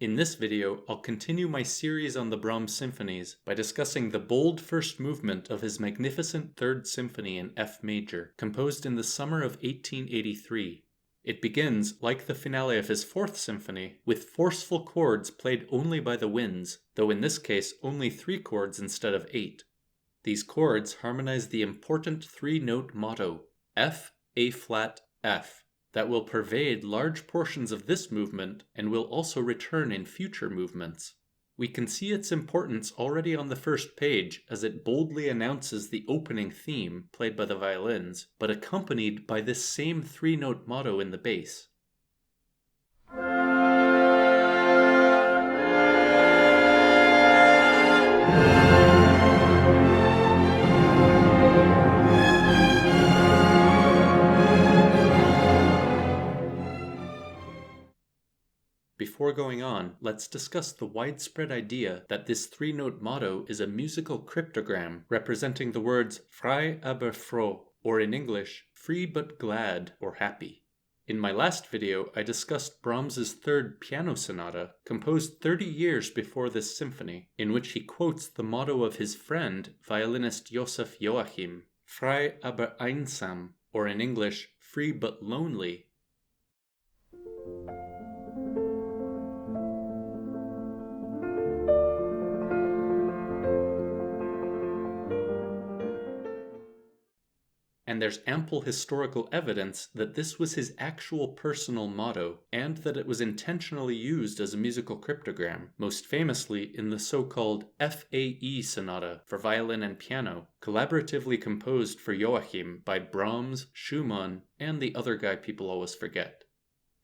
In this video, I'll continue my series on the Brahms symphonies by discussing the bold first movement of his magnificent Third Symphony in F major, composed in the summer of 1883. It begins, like the finale of his Fourth Symphony, with forceful chords played only by the winds, though in this case only 3 chords instead of 8. These chords harmonize the important 3-note motto, F, A flat, F, that will pervade large portions of this movement and will also return in future movements. We can see its importance already on the first page as it boldly announces the opening theme played by the violins, but accompanied by this same 3-note motto in the bass. Before going on, let's discuss the widespread idea that this 3-note motto is a musical cryptogram representing the words frei aber froh, or in English, free but glad or happy. In my last video, I discussed Brahms's third piano sonata, composed 30 years before this symphony, in which he quotes the motto of his friend, violinist Joseph Joachim, frei aber einsam, or in English, free but lonely. And there's ample historical evidence that this was his actual personal motto, and that it was intentionally used as a musical cryptogram, most famously in the so-called FAE sonata for violin and piano, collaboratively composed for Joachim by Brahms, Schumann, and the other guy people always forget.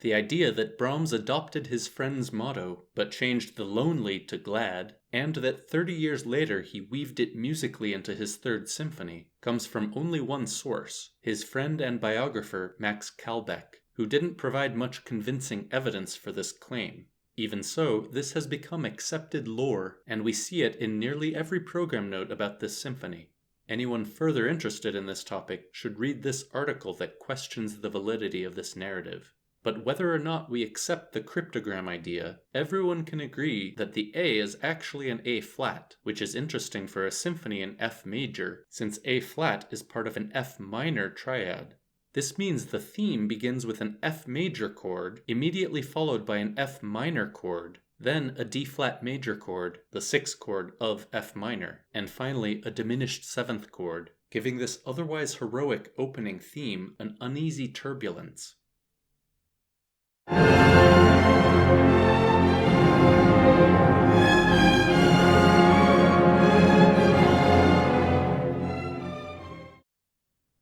The idea that Brahms adopted his friend's motto, but changed the lonely to glad, and that 30 years later he weaved it musically into his Third Symphony, comes from only one source, his friend and biographer Max Kalbeck, who didn't provide much convincing evidence for this claim. Even so, this has become accepted lore, and we see it in nearly every program note about this symphony. Anyone further interested in this topic should read this article that questions the validity of this narrative. But whether or not we accept the cryptogram idea, everyone can agree that the A is actually an A flat, which is interesting for a symphony in F major, since A flat is part of an F minor triad. This means the theme begins with an F major chord, immediately followed by an F minor chord, then a D flat major chord, the 6th chord of F minor, and finally a diminished 7th chord, giving this otherwise heroic opening theme an uneasy turbulence.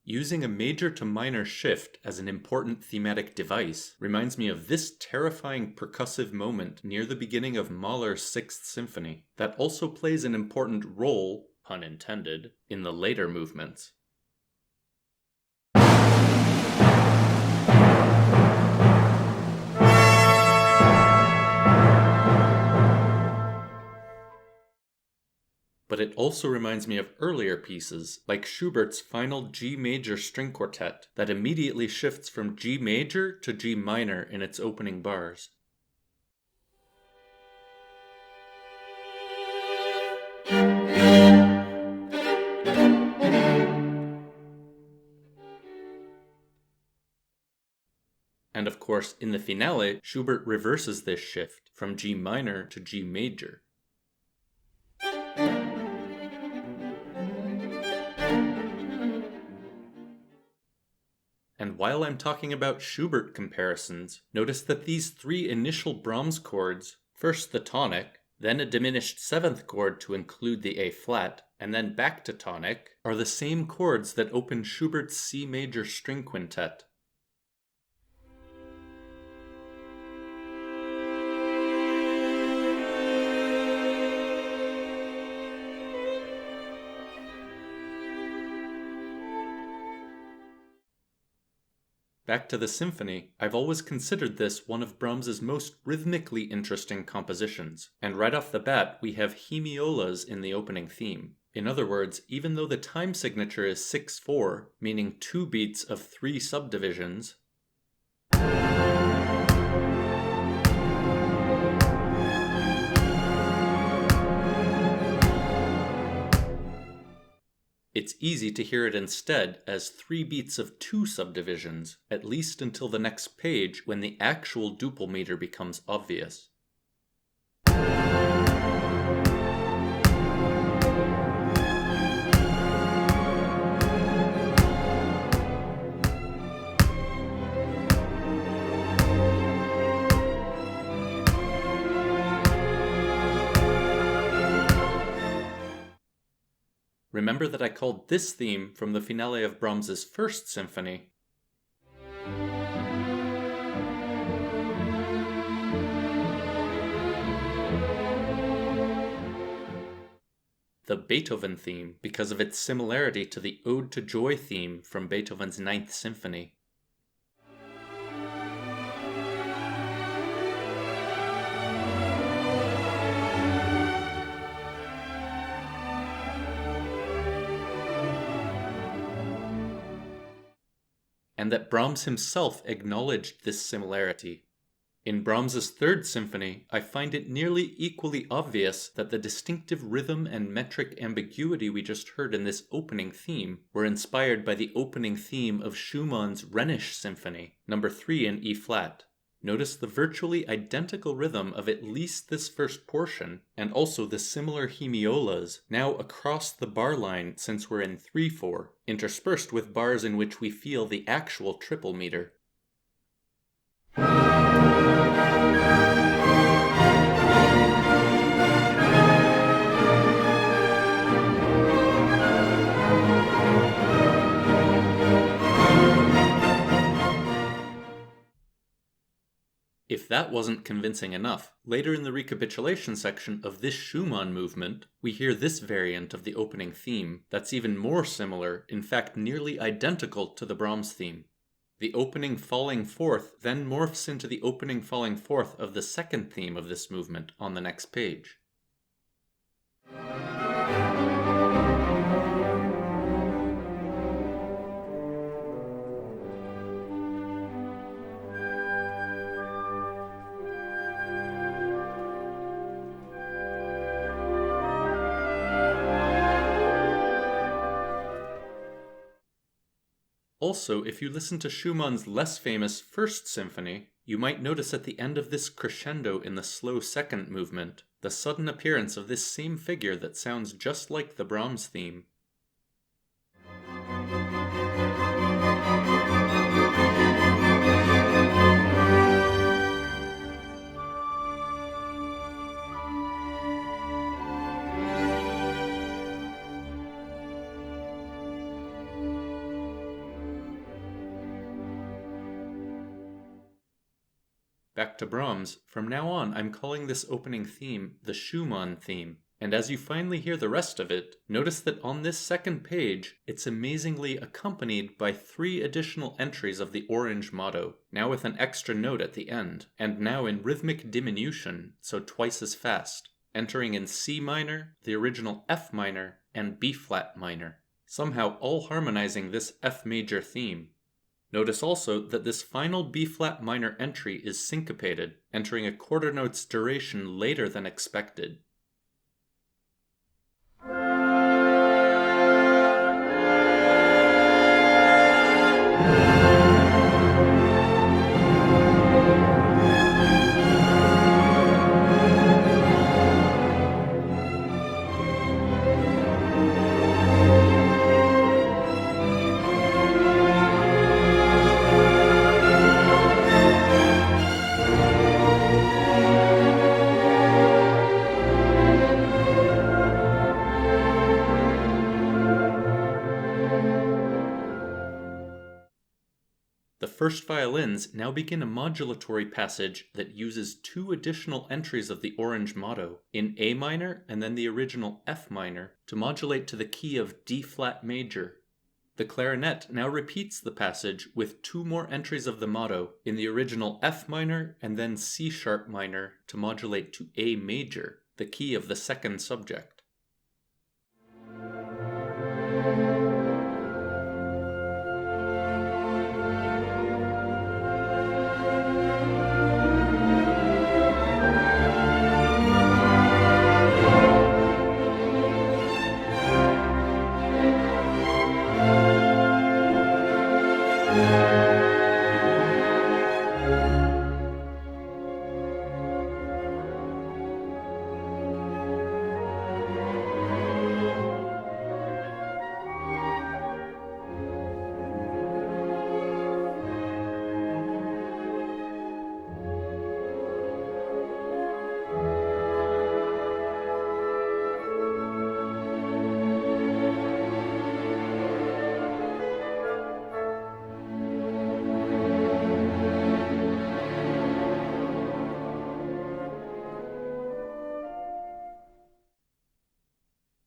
Using a major to minor shift as an important thematic device reminds me of this terrifying percussive moment near the beginning of Mahler's Sixth Symphony that also plays an important role, pun intended, in the later movements. But it also reminds me of earlier pieces, like Schubert's final G major string quartet, that immediately shifts from G major to G minor in its opening bars. And of course, in the finale, Schubert reverses this shift from G minor to G major. And while I'm talking about Schubert comparisons, notice that these 3 initial Brahms chords, first the tonic, then a diminished 7th chord to include the A flat, and then back to tonic, are the same chords that open Schubert's C major string quintet. Back to the symphony, I've always considered this one of Brahms's most rhythmically interesting compositions, and right off the bat we have hemiolas in the opening theme. In other words, even though the time signature is 6/4, meaning 2 beats of 3 subdivisions, It's easy to hear it instead as 3 beats of 2 subdivisions, at least until the next page when the actual duple meter becomes obvious. Remember that I called this theme from the finale of Brahms's first symphony. The Beethoven theme because of its similarity to the Ode to Joy theme from Beethoven's Ninth Symphony. And that Brahms himself acknowledged this similarity. In Brahms's Third Symphony, I find it nearly equally obvious that the distinctive rhythm and metric ambiguity we just heard in this opening theme were inspired by the opening theme of Schumann's Rhenish Symphony, No. 3 in E-flat. Notice the virtually identical rhythm of at least this first portion, and also the similar hemiolas, now across the bar line since we're in 3/4, interspersed with bars in which we feel the actual triple meter. If that wasn't convincing enough, later in the recapitulation section of this Schumann movement, we hear this variant of the opening theme that's even more similar, in fact nearly identical to the Brahms theme. The opening falling fourth then morphs into the opening falling fourth of the second theme of this movement on the next page. Also, if you listen to Schumann's less famous First Symphony, you might notice at the end of this crescendo in the slow second movement, the sudden appearance of this same figure that sounds just like the Brahms theme. Back to Brahms, from now on I'm calling this opening theme the Schumann theme, and as you finally hear the rest of it, notice that on this second page, it's amazingly accompanied by 3 additional entries of the orange motto, now with an extra note at the end, and now in rhythmic diminution, so twice as fast, entering in C minor, the original F minor, and B flat minor, somehow all harmonizing this F major theme. Notice also that this final B-flat minor entry is syncopated, entering a quarter note's duration later than expected. The first violins now begin a modulatory passage that uses 2 additional entries of the orange motto, in A minor and then the original F minor, to modulate to the key of D flat major. The clarinet now repeats the passage with 2 more entries of the motto, in the original F minor and then C sharp minor, to modulate to A major, the key of the second subject.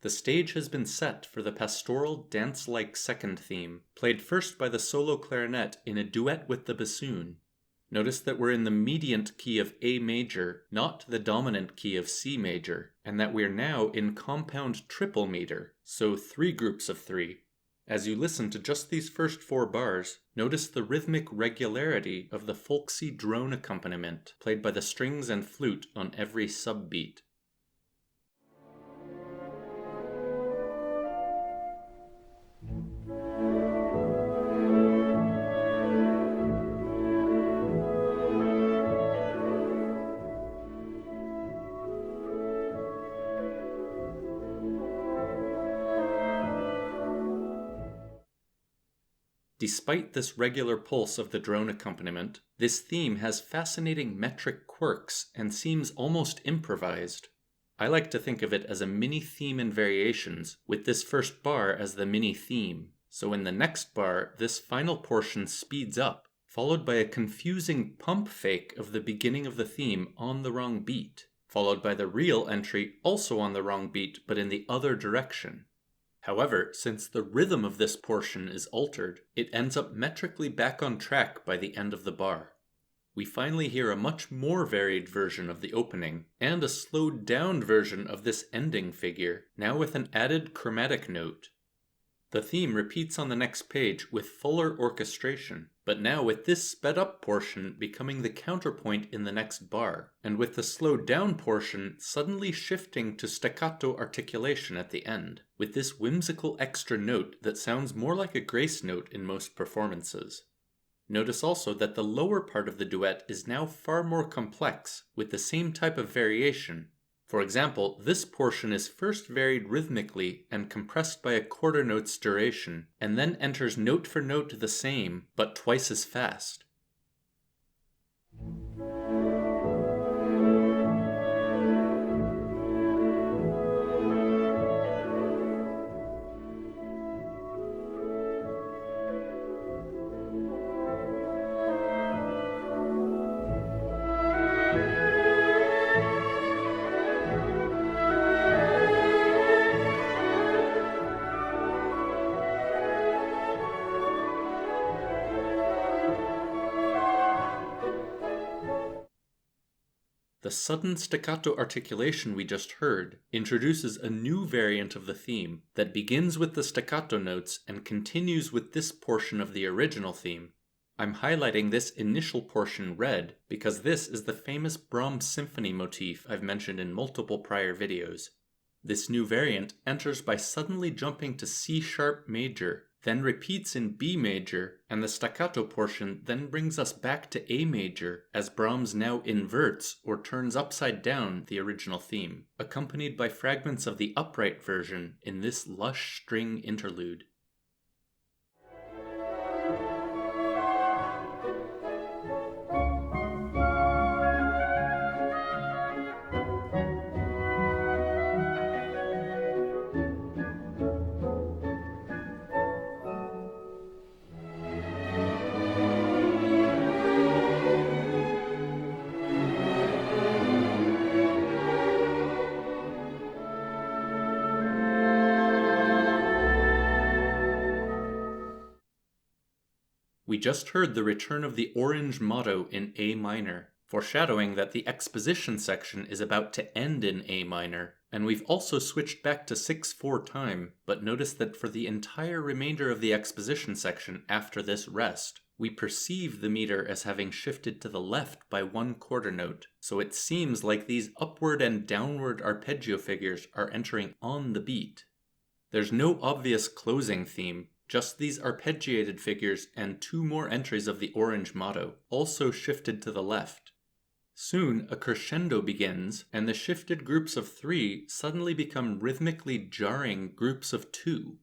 The stage has been set for the pastoral dance-like second theme, played first by the solo clarinet in a duet with the bassoon. Notice that we're in the mediant key of A major, not the dominant key of C major, and that we're now in compound triple meter, so 3 groups of 3. As you listen to just these first 4 bars, notice the rhythmic regularity of the folksy drone accompaniment played by the strings and flute on every subbeat. Despite this regular pulse of the drone accompaniment, this theme has fascinating metric quirks and seems almost improvised. I like to think of it as a mini-theme in variations, with this first bar as the mini-theme. So in the next bar, this final portion speeds up, followed by a confusing pump fake of the beginning of the theme on the wrong beat, followed by the real entry also on the wrong beat but in the other direction. However, since the rhythm of this portion is altered, it ends up metrically back on track by the end of the bar. We finally hear a much more varied version of the opening, and a slowed down version of this ending figure, now with an added chromatic note. The theme repeats on the next page with fuller orchestration, but now with this sped up portion becoming the counterpoint in the next bar, and with the slowed down portion suddenly shifting to staccato articulation at the end, with this whimsical extra note that sounds more like a grace note in most performances. Notice also that the lower part of the duet is now far more complex, with the same type of variation. For example, this portion is first varied rhythmically and compressed by a quarter note's duration, and then enters note for note the same, but twice as fast. The sudden staccato articulation we just heard introduces a new variant of the theme that begins with the staccato notes and continues with this portion of the original theme. I'm highlighting this initial portion red because this is the famous Brahms symphony motif I've mentioned in multiple prior videos. This new variant enters by suddenly jumping to C sharp major, then repeats in B major, and the staccato portion then brings us back to A major as Brahms now inverts or turns upside down the original theme, accompanied by fragments of the upright version in this lush string interlude. We just heard the return of the orange motto in A minor, foreshadowing that the exposition section is about to end in A minor, and we've also switched back to 6/4 time, but notice that for the entire remainder of the exposition section after this rest, we perceive the meter as having shifted to the left by 1 quarter note, so it seems like these upward and downward arpeggio figures are entering on the beat. There's no obvious closing theme, just these arpeggiated figures and 2 more entries of the orange motto, also shifted to the left. Soon a crescendo begins, and the shifted groups of 3 suddenly become rhythmically jarring groups of 2.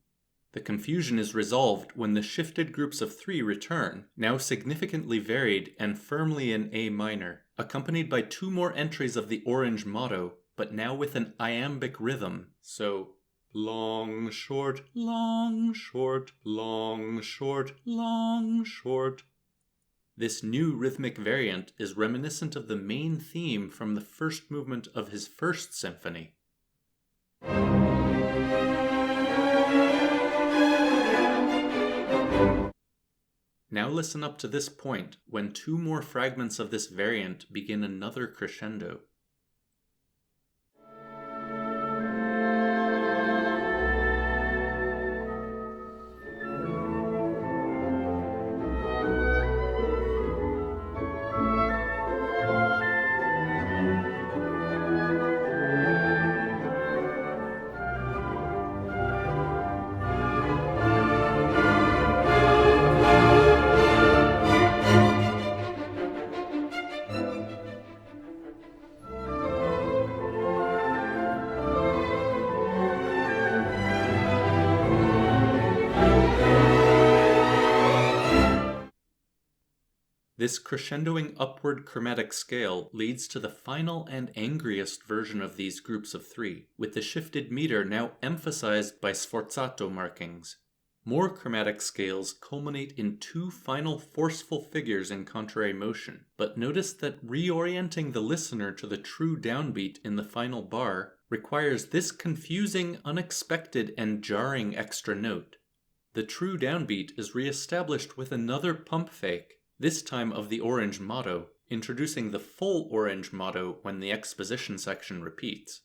The confusion is resolved when the shifted groups of 3 return, now significantly varied and firmly in A minor, accompanied by 2 more entries of the orange motto, but now with an iambic rhythm, so long, short, long, short, long, short, long, short. This new rhythmic variant is reminiscent of the main theme from the first movement of his first symphony. Now listen up to this point, when two more fragments of this variant begin another crescendo. This crescendoing upward chromatic scale leads to the final and angriest version of these groups of three, with the shifted meter now emphasized by sforzato markings. More chromatic scales culminate in two final forceful figures in contrary motion, but notice that reorienting the listener to the true downbeat in the final bar requires this confusing, unexpected, and jarring extra note. The true downbeat is re-established with another pump fake, this time of the orange motto, introducing the full orange motto when the exposition section repeats.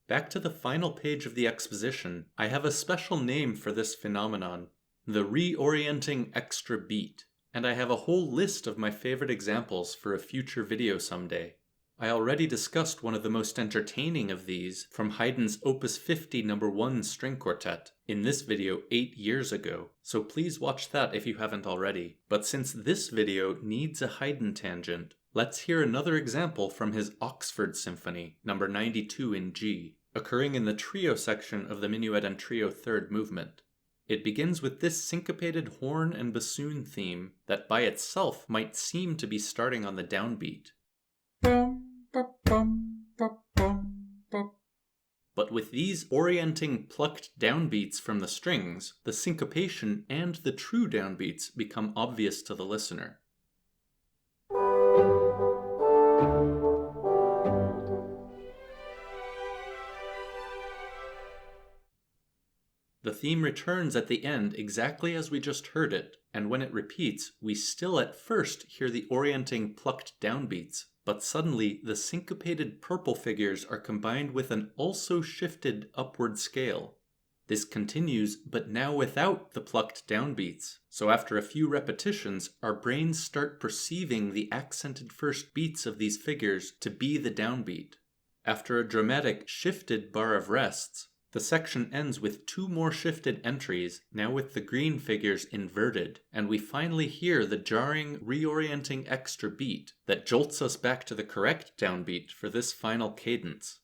Back to the final page of the exposition, I have a special name for this phenomenon, the reorienting extra beat, and I have a whole list of my favorite examples for a future video someday. I already discussed one of the most entertaining of these from Haydn's Opus 50 No. 1 String Quartet in this video 8 years ago, so please watch that if you haven't already. But since this video needs a Haydn tangent, let's hear another example from his Oxford Symphony, No. 92 in G, occurring in the trio section of the Minuet and Trio third movement. It begins with this syncopated horn and bassoon theme that by itself might seem to be starting on the downbeat. But with these orienting plucked downbeats from the strings, the syncopation and the true downbeats become obvious to the listener. The theme returns at the end exactly as we just heard it, and when it repeats, we still at first hear the orienting plucked downbeats, but suddenly the syncopated purple figures are combined with an also shifted upward scale. This continues, but now without the plucked downbeats, so after a few repetitions, our brains start perceiving the accented first beats of these figures to be the downbeat. After a dramatic shifted bar of rests, the section ends with two more shifted entries, now with the green figures inverted, and we finally hear the jarring, reorienting extra beat that jolts us back to the correct downbeat for this final cadence.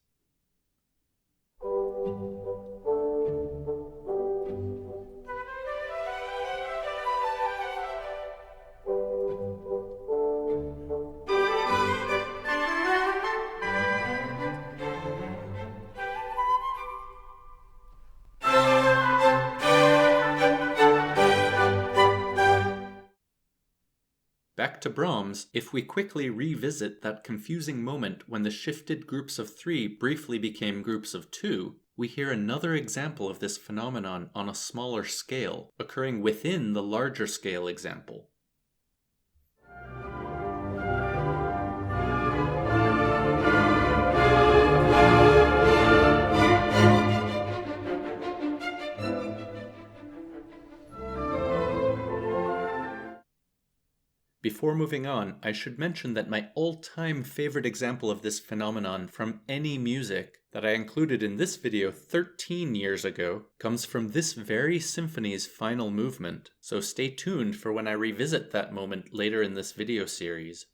Back to Brahms, if we quickly revisit that confusing moment when the shifted groups of three briefly became groups of two, we hear another example of this phenomenon on a smaller scale, occurring within the larger scale example. Before moving on, I should mention that my all-time favorite example of this phenomenon from any music that I included in this video 13 years ago comes from this very symphony's final movement, so stay tuned for when I revisit that moment later in this video series.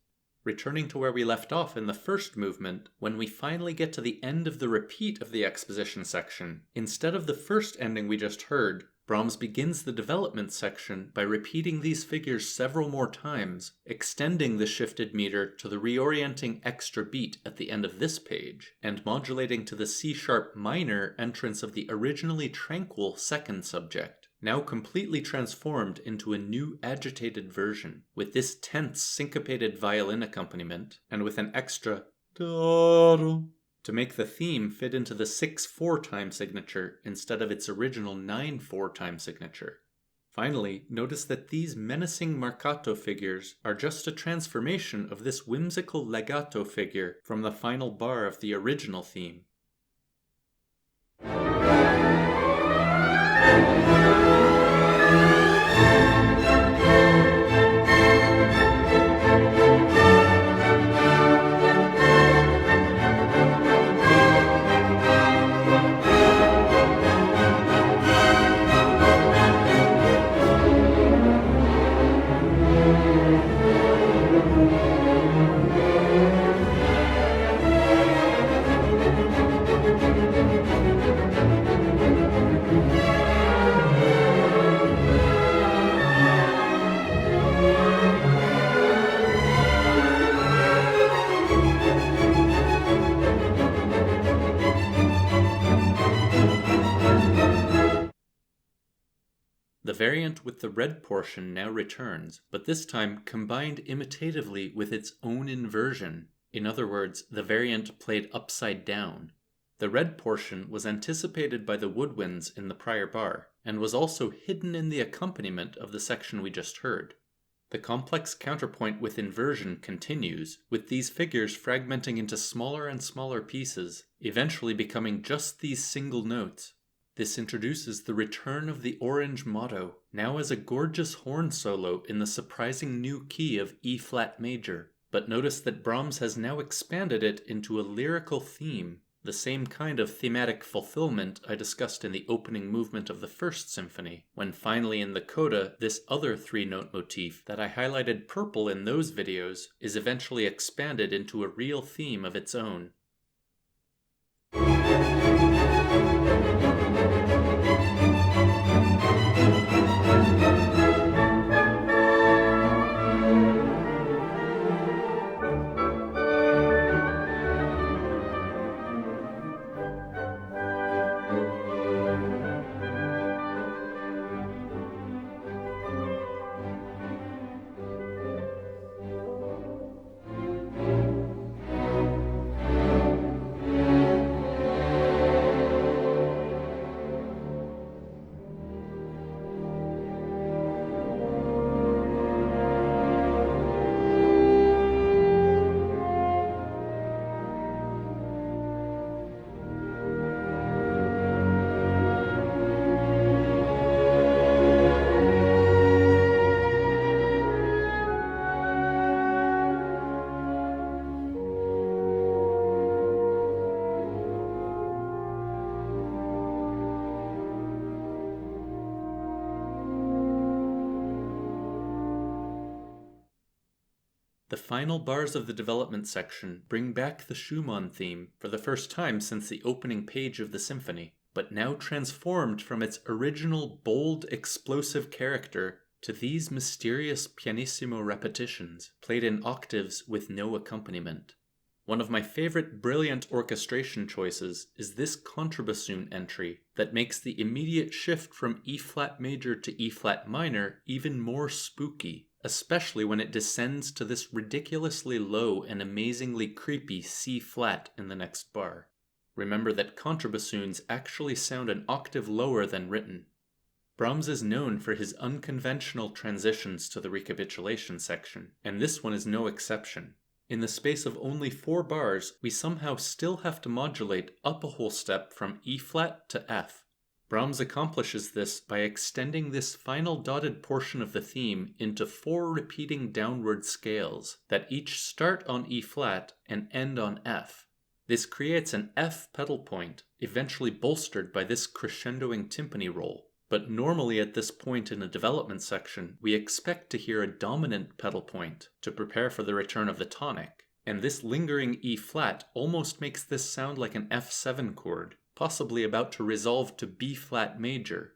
returning to where we left off in the first movement, when we finally get to the end of the repeat of the exposition section, instead of the first ending we just heard, Brahms begins the development section by repeating these figures several more times, extending the shifted meter to the reorienting extra beat at the end of this page, and modulating to the C-sharp minor entrance of the originally tranquil second subject, now completely transformed into a new agitated version, with this tense syncopated violin accompaniment, and with an extra to make the theme fit into the 6/4 time signature instead of its original 9/4 time signature. Finally, notice that these menacing marcato figures are just a transformation of this whimsical legato figure from the final bar of the original theme. The variant with the red portion now returns, but this time combined imitatively with its own inversion. In other words, the variant played upside down. The red portion was anticipated by the woodwinds in the prior bar, and was also hidden in the accompaniment of the section we just heard. The complex counterpoint with inversion continues, with these figures fragmenting into smaller and smaller pieces, eventually becoming just these single notes. This introduces the return of the orange motto, now as a gorgeous horn solo in the surprising new key of E-flat major. But notice that Brahms has now expanded it into a lyrical theme, the same kind of thematic fulfillment I discussed in the opening movement of the first symphony, when finally in the coda this other three-note motif that I highlighted purple in those videos is eventually expanded into a real theme of its own. The final bars of the development section bring back the Schumann theme for the first time since the opening page of the symphony, but now transformed from its original bold, explosive character to these mysterious pianissimo repetitions, played in octaves with no accompaniment. One of my favorite brilliant orchestration choices is this contrabassoon entry that makes the immediate shift from E-flat major to E-flat minor even more spooky, especially when it descends to this ridiculously low and amazingly creepy C-flat in the next bar. Remember that contrabassoons actually sound an octave lower than written. Brahms is known for his unconventional transitions to the recapitulation section, and this one is no exception. In the space of only 4 bars, we somehow still have to modulate up a whole step from E-flat to F. Brahms accomplishes this by extending this final dotted portion of the theme into 4 repeating downward scales that each start on E-flat and end on F. This creates an F pedal point, eventually bolstered by this crescendoing timpani roll. but normally at this point in a development section, we expect to hear a dominant pedal point to prepare for the return of the tonic, and this lingering E flat almost makes this sound like an F7 chord, possibly about to resolve to B flat major.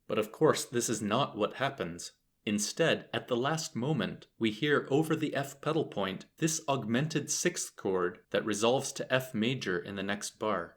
But of course, this is not what happens. Instead, at the last moment, we hear over the F pedal point this augmented sixth chord that resolves to F major in the next bar.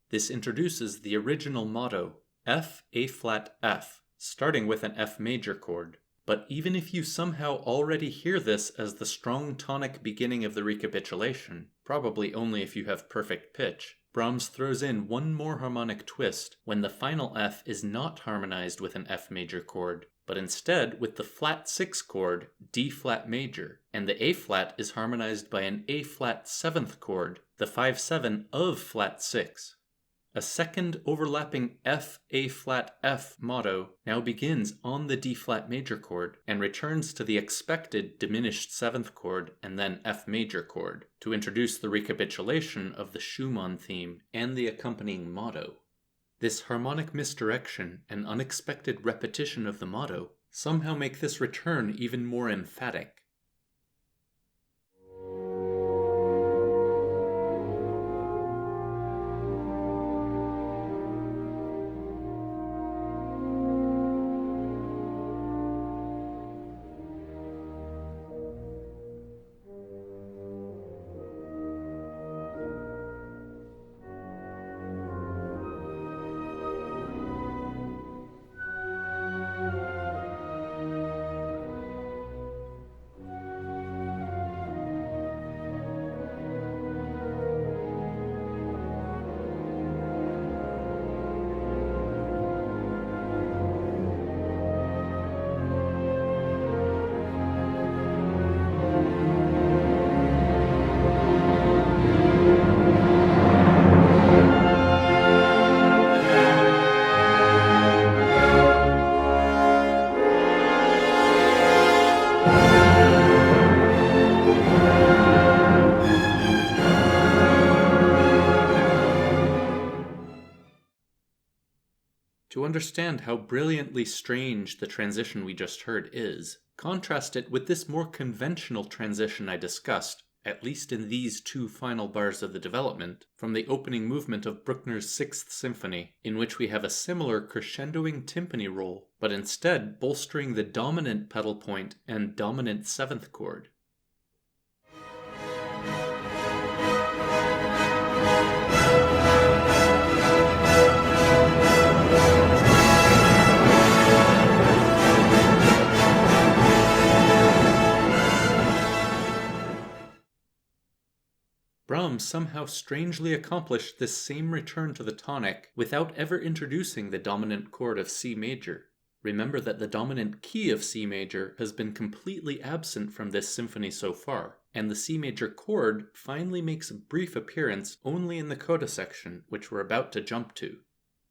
This introduces the original motto, F, A flat, F, starting with an F major chord. But even if you somehow already hear this as the strong tonic beginning of the recapitulation, probably only if you have perfect pitch, Brahms throws in one more harmonic twist when the final F is not harmonized with an F major chord, but instead with the flat 6 chord, D flat major, and the A flat is harmonized by an A flat 7th chord, the 5/7 of flat 6. A second overlapping F, A flat, F motto now begins on the D flat major chord and returns to the expected diminished 7th chord and then F major chord to introduce the recapitulation of the Schumann theme and the accompanying motto. This harmonic misdirection and unexpected repetition of the motto somehow make this return even more emphatic. To understand how brilliantly strange the transition we just heard is, contrast it with this more conventional transition I discussed, at least in these two final bars of the development, from the opening movement of Bruckner's 6th Symphony, in which we have a similar crescendoing timpani roll, but instead bolstering the dominant pedal point and dominant 7th chord. Brahms somehow strangely accomplished this same return to the tonic without ever introducing the dominant chord of C major. Remember that the dominant key of C major has been completely absent from this symphony so far, and the C major chord finally makes a brief appearance only in the coda section, which we're about to jump to.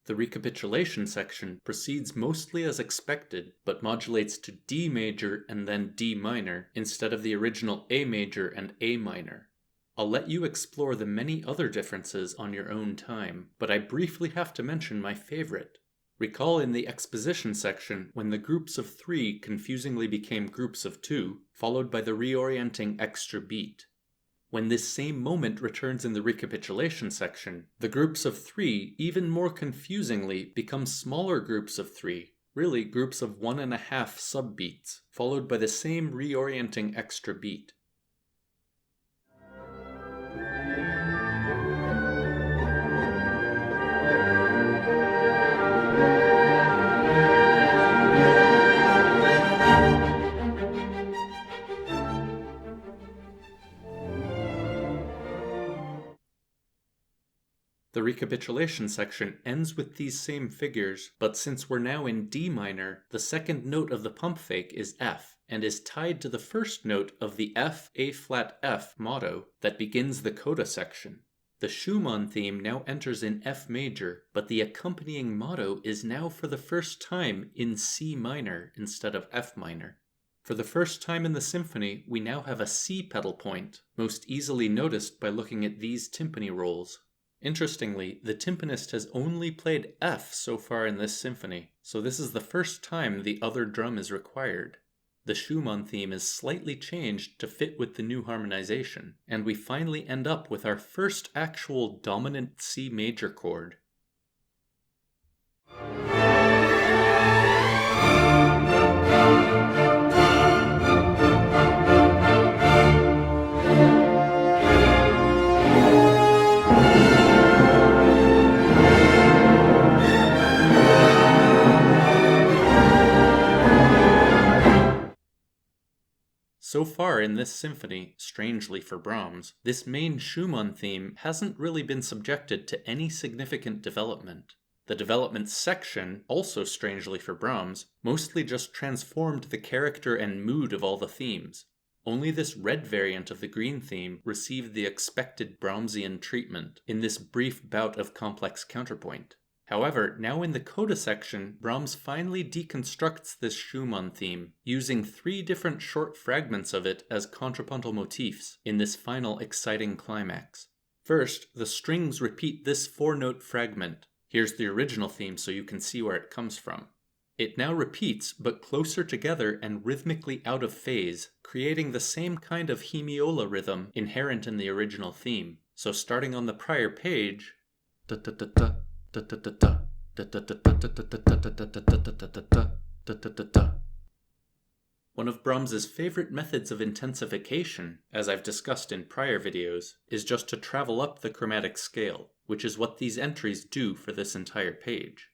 The recapitulation section proceeds mostly as expected, but modulates to D major and then D minor, instead of the original A major and A minor. I'll let you explore the many other differences on your own time, but I briefly have to mention my favorite. Recall in the exposition section when the groups of 3 confusingly became groups of 2, followed by the reorienting extra beat. When this same moment returns in the recapitulation section, the groups of 3 even more confusingly become smaller groups of 3, really groups of 1.5 subbeats, followed by the same reorienting extra beat. The recapitulation section ends with these same figures, but since we're now in D minor, the second note of the pump fake is F, and is tied to the first note of the F, A flat, F motto that begins the coda section. The Schumann theme now enters in F major, but the accompanying motto is now for the first time in C minor instead of F minor. For the first time in the symphony, we now have a C pedal point, most easily noticed by looking at these timpani rolls. Interestingly, the timpanist has only played F so far in this symphony, so this is the first time the other drum is required. The Schumann theme is slightly changed to fit with the new harmonization, and we finally end up with our first actual dominant C major chord. So far in this symphony, strangely for Brahms, this main Schumann theme hasn't really been subjected to any significant development. The development section, also strangely for Brahms, mostly just transformed the character and mood of all the themes. Only this red variant of the green theme received the expected Brahmsian treatment in this brief bout of complex counterpoint. However, now in the coda section, Brahms finally deconstructs this Schumann theme, using 3 different short fragments of it as contrapuntal motifs in this final exciting climax. First, the strings repeat this 4-note fragment. Here's the original theme so you can see where it comes from. It now repeats, but closer together and rhythmically out of phase, creating the same kind of hemiola rhythm inherent in the original theme. So starting on the prior page, one of Brahms's favorite methods of intensification, as I've discussed in prior videos, is just to travel up the chromatic scale, which is what these entries do for this entire page.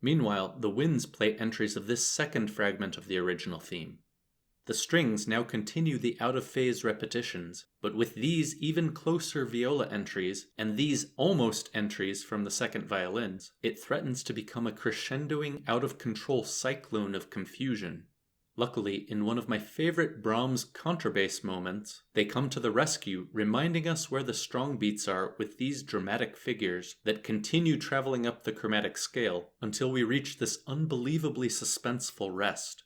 Meanwhile, the winds play entries of this second fragment of the original theme. The strings now continue the out-of-phase repetitions, but with these even closer viola entries and these almost entries from the second violins, it threatens to become a crescendoing, out-of-control cyclone of confusion. Luckily, in one of my favorite Brahms contrabass moments, they come to the rescue, reminding us where the strong beats are with these dramatic figures that continue traveling up the chromatic scale until we reach this unbelievably suspenseful rest.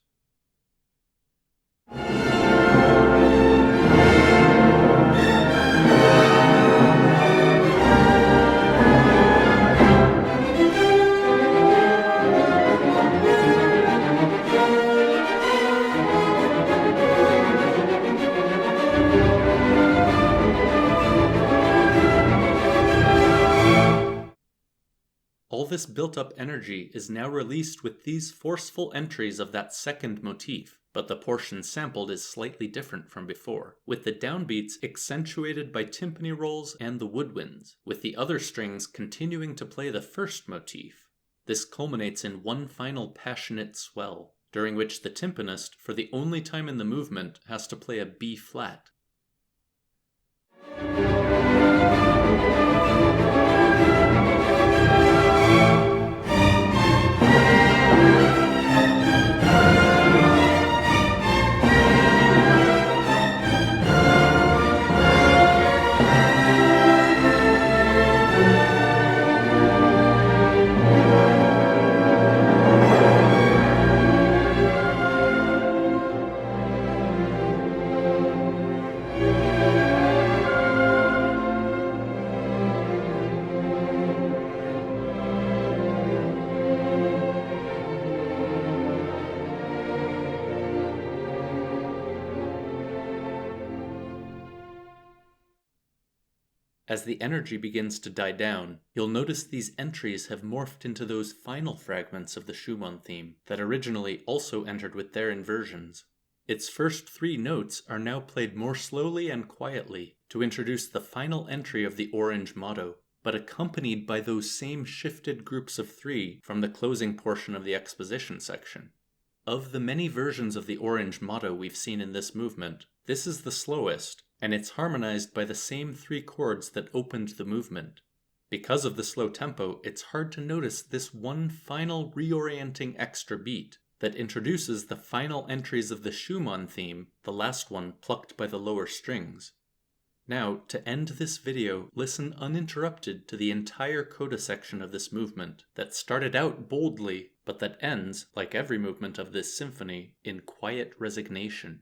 All this built-up energy is now released with these forceful entries of that second motif, but the portion sampled is slightly different from before, with the downbeats accentuated by timpani rolls and the woodwinds, with the other strings continuing to play the first motif. This culminates in one final passionate swell, during which the timpanist, for the only time in the movement, has to play a B flat. As the energy begins to die down, you'll notice these entries have morphed into those final fragments of the Schumann theme that originally also entered with their inversions. Its first 3 notes are now played more slowly and quietly to introduce the final entry of the orange motto, but accompanied by those same shifted groups of 3 from the closing portion of the exposition section. Of the many versions of the orange motto we've seen in this movement, this is the slowest, and it's harmonized by the same 3 chords that opened the movement. Because of the slow tempo, it's hard to notice this one final reorienting extra beat that introduces the final entries of the Schumann theme, the last one plucked by the lower strings. Now, to end this video, listen uninterrupted to the entire coda section of this movement that started out boldly, but that ends, like every movement of this symphony, in quiet resignation.